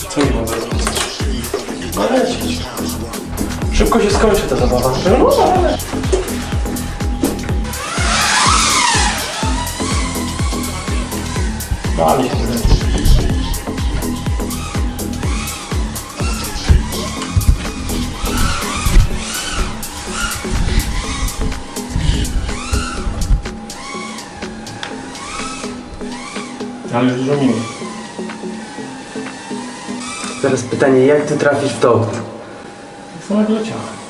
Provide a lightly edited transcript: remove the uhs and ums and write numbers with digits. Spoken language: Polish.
Co nie mogę zrobić? No lecieć. Szybko się skończy ta zabawa. No ale... Dali się tutaj. Ale już dużo minut. Teraz pytanie, jak ty trafisz w to okno? Samego leciała.